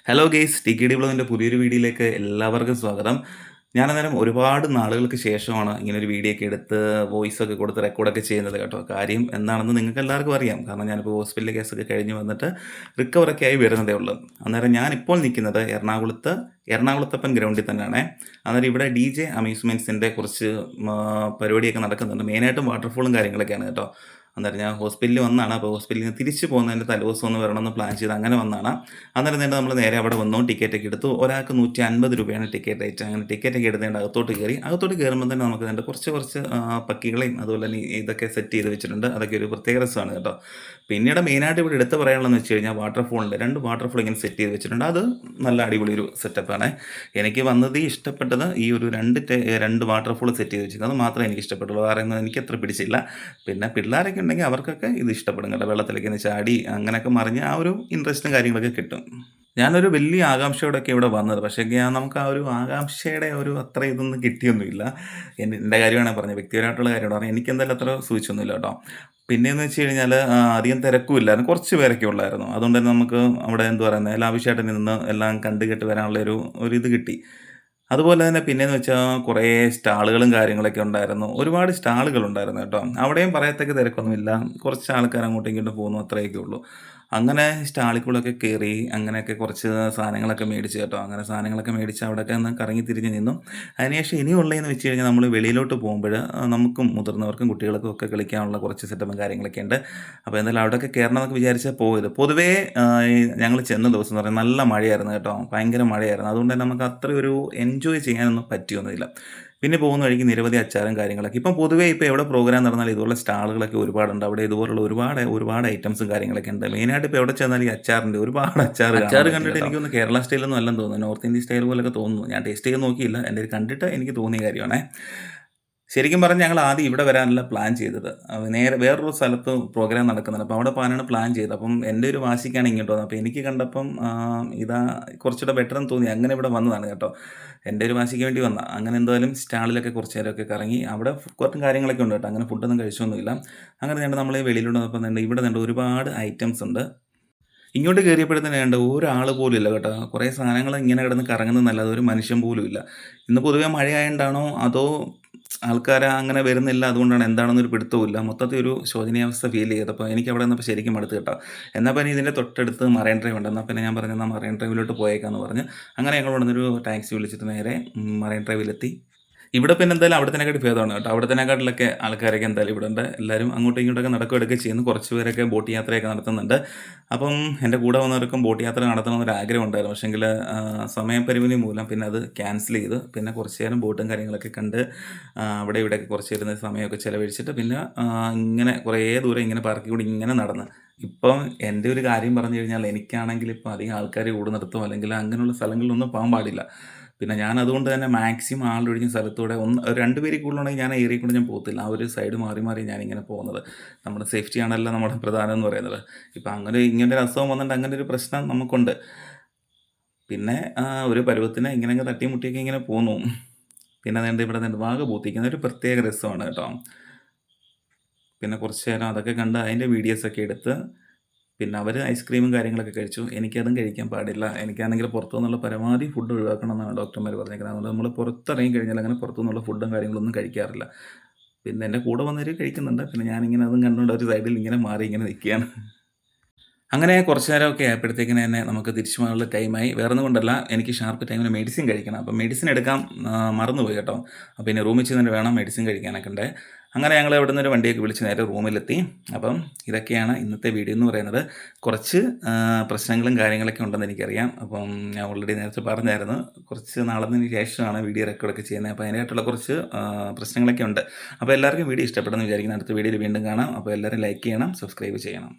Hello guys, T K D ബ്ലോഗിൻ്റെ പുതിയൊരു വീഡിയോയിലേക്ക് എല്ലാവർക്കും സ്വാഗതം. ഞാനന്നേരം ഒരുപാട് നാളുകൾക്ക് ശേഷമാണ് ഇങ്ങനൊരു വീഡിയോ ഒക്കെ എടുത്ത് വോയിസൊക്കെ കൊടുത്ത് റെക്കോർഡൊക്കെ ചെയ്യുന്നത് കേട്ടോ. കാര്യം എന്താണെന്ന് നിങ്ങൾക്ക് എല്ലാവർക്കും അറിയാം. കാരണം ഞാനിപ്പോൾ ഹോസ്പിറ്റൽ കേസൊക്കെ കഴിഞ്ഞ് വന്നിട്ട് റിക്കവറൊക്കെ ആയി വരുന്നതേ ഉള്ളൂ. അന്നേരം ഞാനിപ്പോൾ നിൽക്കുന്നത് എറണാകുളത്തപ്പൻ ഗ്രൗണ്ടിൽ തന്നെയാണേ. അന്നേരം ഇവിടെ ഡി ജെ അമ്യൂസ്മെൻറ്റ്സിൻ്റെ കുറച്ച് പരിപാടിയൊക്കെ നടക്കുന്നുണ്ട്. മെയിനായിട്ടും വാട്ടർഫോളും കാര്യങ്ങളൊക്കെയാണ് കേട്ടോ. അന്നേരം ഞാൻ ഹോസ്പിറ്റലിൽ വന്നതാണ്. അപ്പോൾ ഹോസ്പിറ്റലിൽ നിന്ന് തിരിച്ച് പോകുന്നതിൻ്റെ തലേദിവസം ഒന്ന് വരണമെന്ന് പ്ലാൻ ചെയ്ത് അങ്ങനെ വന്നതാണ്. അന്നേരം തന്നെ നമ്മൾ നേരെ അവിടെ വന്നു, ടിക്കറ്റൊക്കെ എടുത്തു. ഒരാൾക്ക് 150 രൂപയാണ് ടിക്കറ്റ് റേറ്റ്. അങ്ങനെ ടിക്കറ്റൊക്കെ എടുത്തുകൊണ്ട് അകത്തോട്ട് കയറി. അകത്തോട്ട് കയറുമ്പോൾ തന്നെ നമുക്ക് വേണ്ട കുറച്ച് പക്കികളെയും അതുപോലെ തന്നെ ഇതൊക്കെ സെറ്റ് ചെയ്ത് വെച്ചിട്ടുണ്ട്. അതൊക്കെ ഒരു പ്രത്യേക രസമാണ് കേട്ടോ. പിന്നീട് മെയിനായിട്ട് ഇവിടെ എടുത്ത് പറയാനുള്ളതെന്ന് വെച്ച് കഴിഞ്ഞാൽ വാട്ടർഫോളിൻ്റെ 2 വാട്ടർഫോൾ ഇങ്ങനെ സെറ്റ് ചെയ്ത് വെച്ചിട്ടുണ്ട്. അത് നല്ല അടിപൊളി ഒരു സെറ്റപ്പാണ്. എനിക്ക് വന്നത് ഇഷ്ടപ്പെട്ടത് ഈ ഒരു 2 വാട്ടർഫോൾ സെറ്റ് ചെയ്ത് വെച്ചിട്ടുണ്ട്. അത് മാത്രമേ എനിക്ക് ഇഷ്ടപ്പെട്ടുള്ളൂ. വേറെ ഒന്നും എനിക്ക് അത്ര പിടിച്ചില്ല. പിന്നെ പിള്ളേരൊക്കെ ഉണ്ടെങ്കിൽ അവർക്കൊക്കെ ഇത് ഇഷ്ടപ്പെടും കേട്ടോ. വെള്ളത്തിലേക്ക് ഒന്ന് ചാടി അങ്ങനെയൊക്കെ മറിഞ്ഞ് ആ ഒരു ഇൻട്രസ്റ്റും കാര്യങ്ങളൊക്കെ കിട്ടും. ഞാനൊരു വലിയ ആകാംക്ഷയോടെയൊക്കെ ഇവിടെ വന്നത്. പക്ഷേ നമുക്ക് ആ ഒരു ആകാംക്ഷയുടെ ഒരു അത്ര ഇതൊന്നും കിട്ടിയൊന്നുമില്ല. എൻ്റെ കാര്യമാണ് പറഞ്ഞത്, വ്യക്തിപരമായിട്ടുള്ള കാര്യമാണ് പറഞ്ഞത്. എനിക്കെന്തായാലും അത്ര സൂചിച്ചൊന്നുമില്ല കേട്ടോ. പിന്നെയെന്ന് വെച്ച് കഴിഞ്ഞാൽ അധികം തിരക്കുമില്ലായിരുന്നു, കുറച്ച് പേരൊക്കെ ഉള്ളായിരുന്നു. അതുകൊണ്ട് തന്നെ നമുക്ക് അവിടെ എന്ത് പറയുന്നത് ലാവിഷായിട്ട് നിന്ന് എല്ലാം കണ്ട് കേട്ട് വരാനുള്ള ഒരു കിട്ടി. അതുപോലെ തന്നെ പിന്നെയെന്ന് വെച്ചാൽ കുറേ സ്റ്റാളുകളും കാര്യങ്ങളൊക്കെ ഉണ്ടായിരുന്നു. ഒരുപാട് സ്റ്റാളുകളുണ്ടായിരുന്നു കേട്ടോ. അവിടെയും പറയത്തക്ക തിരക്കൊന്നുമില്ല. കുറച്ച് ആൾക്കാർ അങ്ങോട്ടും ഇങ്ങോട്ടും പോകുന്നു, അത്രയൊക്കെ ഉള്ളൂ. അങ്ങനെ സ്റ്റാളിൽ കൂടെയൊക്കെ കയറി അങ്ങനെയൊക്കെ കുറച്ച് സാധനങ്ങളൊക്കെ മേടിച്ചു കേട്ടോ. അങ്ങനെ സാധനങ്ങളൊക്കെ മേടിച്ച് അവിടെയൊക്കെ ഒന്ന് കറങ്ങി തിരിഞ്ഞ് നിന്നു. അതിനുശേഷം ഇനിയുള്ളതെന്ന് വെച്ച് കഴിഞ്ഞാൽ നമ്മൾ വെളിയിലോട്ട് പോകുമ്പോൾ നമുക്കും മുതിർന്നവർക്കും കുട്ടികൾക്കും ഒക്കെ കളിക്കാനുള്ള കുറച്ച് സെറ്റപ്പും കാര്യങ്ങളൊക്കെ ഉണ്ട്. അപ്പോൾ എന്തായാലും അവിടെയൊക്കെ കയറണമെന്നൊക്കെ വിചാരിച്ചാൽ പോയത്. പൊതുവേ ഞങ്ങൾ ചെന്ന ദിവസം എന്ന് പറയുന്നത് നല്ല മഴയായിരുന്നു കേട്ടോ. ഭയങ്കര മഴയായിരുന്നു. അതുകൊണ്ട് തന്നെ നമുക്ക് അത്ര ഒരു എൻജോയ് ചെയ്യാനൊന്നും പറ്റിയൊന്നുമില്ല. പിന്നെ പോകുന്ന വഴിക്ക് നിരവധി അച്ചാറും കാര്യങ്ങളൊക്കെ. ഇപ്പം പൊതുവേ ഇപ്പോൾ എവിടെ പ്രോഗ്രാം നടന്നാലും ഇതുപോലുള്ള സ്റ്റാളുകളൊക്കെ ഒരുപാടുണ്ട്. അവിടെ ഇതുപോലുള്ള ഒരുപാട് ഐറ്റംസും കാര്യങ്ങളൊക്കെ ഉണ്ട്. മെയിനായിട്ട് ഇപ്പോൾ എവിടെ ചെന്നാലും ഈ അച്ചാറിൻ്റെ ഒരുപാട് അച്ചാർ കണ്ടിട്ട് എനിക്കൊന്ന് കേരള സ്റ്റൈലൊന്നും അല്ലെന്ന് തോന്നുന്നു. നോർത്ത് ഇന്ത്യൻ സ്റ്റൈൽ പോലെയൊക്കെ തോന്നുന്നു. ഞാൻ ടേസ്റ്റ് ചെയ്ത് നോക്കിയില്ല. എൻ്റെ കണ്ടിട്ട് എനിക്ക് തോന്നിയ കാര്യമാണേ. ശരിക്കും പറഞ്ഞാൽ ഞങ്ങൾ ആദ്യം ഇവിടെ വരാനല്ല പ്ലാൻ ചെയ്തത്. നേരെ വേറൊരു സ്ഥലത്ത് പ്രോഗ്രാം നടക്കുന്നുണ്ട്. അപ്പോൾ അവിടെ പോകാനാണ് പ്ലാൻ ചെയ്തത്. അപ്പം എൻ്റെ ഒരു വാശിക്കാണ് ഇങ്ങോട്ട് വന്നത്. അപ്പോൾ എനിക്ക് കണ്ടപ്പം ഇതാ കുറച്ചുകൂടെ ബെറ്റർ എന്ന് തോന്നി. അങ്ങനെ ഇവിടെ വന്നതാണ് കേട്ടോ. എൻ്റെ ഒരു വാശിക്ക് വേണ്ടി വന്നതാണ്. അങ്ങനെ എന്തായാലും സ്റ്റാളിലൊക്കെ കുറച്ച് നേരമൊക്കെ കറങ്ങി. അവിടെ കുറച്ച് കാര്യങ്ങളൊക്കെ ഉണ്ട് കേട്ടോ. അങ്ങനെ ഫുഡൊന്നും കഴിച്ചൊന്നുമില്ല. അങ്ങനെ വേണ്ട നമ്മൾ വെളിയിലോട്ട് വന്നപ്പോൾ ഇവിടെ വേണ്ട ഒരുപാട് ഐറ്റംസ് ഉണ്ട്. ഇങ്ങോട്ട് കയറിയപ്പോഴത്തേന് വേണ്ട ഒരാൾ പോലും ഇല്ല കേട്ടോ. കുറേ സാധനങ്ങൾ ഇങ്ങനെ കിടന്ന് കറങ്ങുന്നതല്ലാതെ ഒരു മനുഷ്യൻ പോലും ഇല്ല. ഇന്ന് പൊതുവേ മഴയായോണ്ടാണോ അതോ ആൾക്കാർ അങ്ങനെ വരുന്നില്ല അതുകൊണ്ടാണ് എന്താണെന്നൊരു പിടുത്തവുമില്ല. മൊത്തത്തിൽ ഒരു ശോചനീയാവസ്ഥ ഫീൽ ചെയ്തപ്പോൾ എനിക്ക് അവിടെ നിന്നപ്പോൾ ശരിക്കും മടുത്ത് കേട്ടോ. എന്നാൽ പിന്നെ ഇതിൻ്റെ തൊട്ടടുത്ത് മറൈൻ ഡ്രൈവ് ഉണ്ട്. എന്നാൽ പിന്നെ ഞാൻ പറഞ്ഞു എന്നാൽ മറൈൻ ഡ്രൈവിലോട്ട് പോയേക്കാമെന്ന് പറഞ്ഞ് അങ്ങനെ ഞങ്ങൾ ഇവിടെ നിന്നൊരു ടാക്സി വിളിച്ചിട്ട് നേരെ മറൈൻ ഡ്രൈവിലെത്തി. ഇവിടെ പിന്നെ എന്തായാലും അവിടത്തേനെക്കാട്ടി ഭേദമാണ് കേട്ടോ. അവിടത്തേനെക്കാട്ടിലൊക്കെ ആൾക്കാരൊക്കെ എന്തായാലും ഇവിടെ ഉണ്ട്. എല്ലാവരും അങ്ങോട്ടും ഇങ്ങോട്ടൊക്കെ നടക്കുകയൊക്കെ ചെയ്യുന്നു. കുറച്ച് പേരൊക്കെ ബോട്ട് യാത്രയൊക്കെ നടത്തുന്നുണ്ട്. അപ്പം എൻ്റെ കൂടെ വന്നവർക്കും ബോട്ട് യാത്ര നടത്തണമെന്നൊരു ആഗ്രഹം ഉണ്ടായിരുന്നു. പക്ഷേങ്കിൽ സമയപരിമിതി മൂലം പിന്നെ അത് ക്യാൻസൽ ചെയ്ത് പിന്നെ കുറച്ച് നേരം ബോട്ടും കാര്യങ്ങളൊക്കെ കണ്ട് അവിടെ ഇവിടെയൊക്കെ കുറച്ച് ഇരുന്ന് സമയമൊക്കെ ചിലവഴിച്ചിട്ട് പിന്നെ ഇങ്ങനെ കുറേ ദൂരം ഇങ്ങനെ പാർക്കിൽ കൂടി ഇങ്ങനെ നടന്ന് ഇപ്പം എൻ്റെ ഒരു കാര്യം പറഞ്ഞു കഴിഞ്ഞാൽ എനിക്കാണെങ്കിൽ ഇപ്പോൾ അധികം ആൾക്കാർ കൂടുന്നിടത്തോ അല്ലെങ്കിൽ അങ്ങനെയുള്ള സ്ഥലങ്ങളിലൊന്നും പോകാൻ പാടില്ല. പിന്നെ ഞാൻ അതുകൊണ്ട് തന്നെ മാക്സിമം ആളൊഴിഞ്ഞ സ്ഥലത്തൂടെ 2 പേരിൽ കൂടുതലുണ്ടെങ്കിൽ ഞാൻ ഏരിയയിൽ കൂടെ ഞാൻ പോകത്തില്ല. ആ ഒരു സൈഡ് മാറി ഞാനിങ്ങനെ പോകുന്നത്. നമ്മുടെ സേഫ്റ്റിയാണല്ലോ നമ്മുടെ പ്രധാനം എന്ന് പറയുന്നത്. ഇപ്പം അങ്ങനെ ഇങ്ങനൊരു അസുഖം വന്നിട്ട് അങ്ങനെ ഒരു പ്രശ്നം നമുക്കുണ്ട്. പിന്നെ ഒരു പരുവത്തിന് ഇങ്ങനെയൊക്കെ തട്ടിയും മുട്ടിയൊക്കെ ഇങ്ങനെ പോന്നു. പിന്നെ അതുകൊണ്ട് ഇവിടെ നിന്ന് വാഗ പൂത്തിക്കുന്ന ഒരു പ്രത്യേക രസമാണ് കേട്ടോ. പിന്നെ കുറച്ച് നേരം അതൊക്കെ കണ്ട് അതിൻ്റെ വീഡിയോസൊക്കെ എടുത്ത് പിന്നെ അവർ ഐസ്ക്രീമും കാര്യങ്ങളൊക്കെ കഴിച്ചു. എനിക്കതും കഴിക്കാൻ പാടില്ല. എനിക്കാണെങ്കിൽ പുറത്തുനിന്നുള്ള പരമാവധി ഫുഡ് ഒഴിവാക്കണം എന്നാണ് ഡോക്ടർമാർ പറഞ്ഞേക്കുന്നത്. അതുകൊണ്ട് നമ്മൾ പുറത്തിറങ്ങി കഴിഞ്ഞാൽ അങ്ങനെ പുറത്തുനിന്നുള്ള ഫുഡും കാര്യങ്ങളൊന്നും കഴിക്കാറില്ല. പിന്നെ എൻ്റെ കൂടെ വന്നവർ കഴിക്കുന്നുണ്ട്. പിന്നെ ഞാനിങ്ങനെ അതും കണ്ടുകൊണ്ട് ഒരു സൈഡിൽ ഇങ്ങനെ മാറി ഇങ്ങനെ നിൽക്കുകയാണ്. അങ്ങനെ കുറച്ച് നേരമൊക്കെ ആയപ്പോഴത്തേക്കിന് തന്നെ നമുക്ക് തിരിച്ചു പോകാനുള്ള ടൈമായി. വേറൊന്നും കൊണ്ടല്ല, എനിക്ക് ഷാർപ്പ് ടൈമിന് മെഡിസിൻ കഴിക്കണം. അപ്പം മെഡിസിൻ എടുക്കാൻ മറന്നുപോയി കേട്ടോ. അപ്പോൾ പിന്നെ റൂമിൽ ചെന്നിട്ട് വേണം മെഡിസിൻ കഴിക്കാനൊക്കെ ഉണ്ട്. അങ്ങനെ ഞങ്ങൾ ഇവിടെ നിന്നൊരു വണ്ടിയൊക്കെ വിളിച്ച് നേരെ റൂമിലെത്തി. അപ്പം ഇതൊക്കെയാണ് ഇന്നത്തെ വീഡിയോ എന്ന് പറയുന്നത്. കുറച്ച് പ്രശ്നങ്ങളും കാര്യങ്ങളൊക്കെ ഉണ്ടെന്ന് എനിക്കറിയാം. അപ്പം ഞാൻ ഓൾറെഡി നേരത്തെ പറഞ്ഞായിരുന്നു. കുറച്ച് നാളത്തിന് ശേഷമാണ് വീഡിയോ റെക്കോർഡൊക്കെ ചെയ്യുന്നത്. അപ്പോൾ അതിനായിട്ടുള്ള കുറച്ച് പ്രശ്നങ്ങളൊക്കെ ഉണ്ട്. അപ്പോൾ എല്ലാവർക്കും വീഡിയോ ഇഷ്ടപ്പെടുമെന്ന് വിചാരിക്കുന്നു. അടുത്ത വീഡിയോയിൽ വീണ്ടും കാണാം. അപ്പോൾ എല്ലാവരും ലൈക്ക് ചെയ്യണം, സബ്സ്ക്രൈബ് ചെയ്യണം.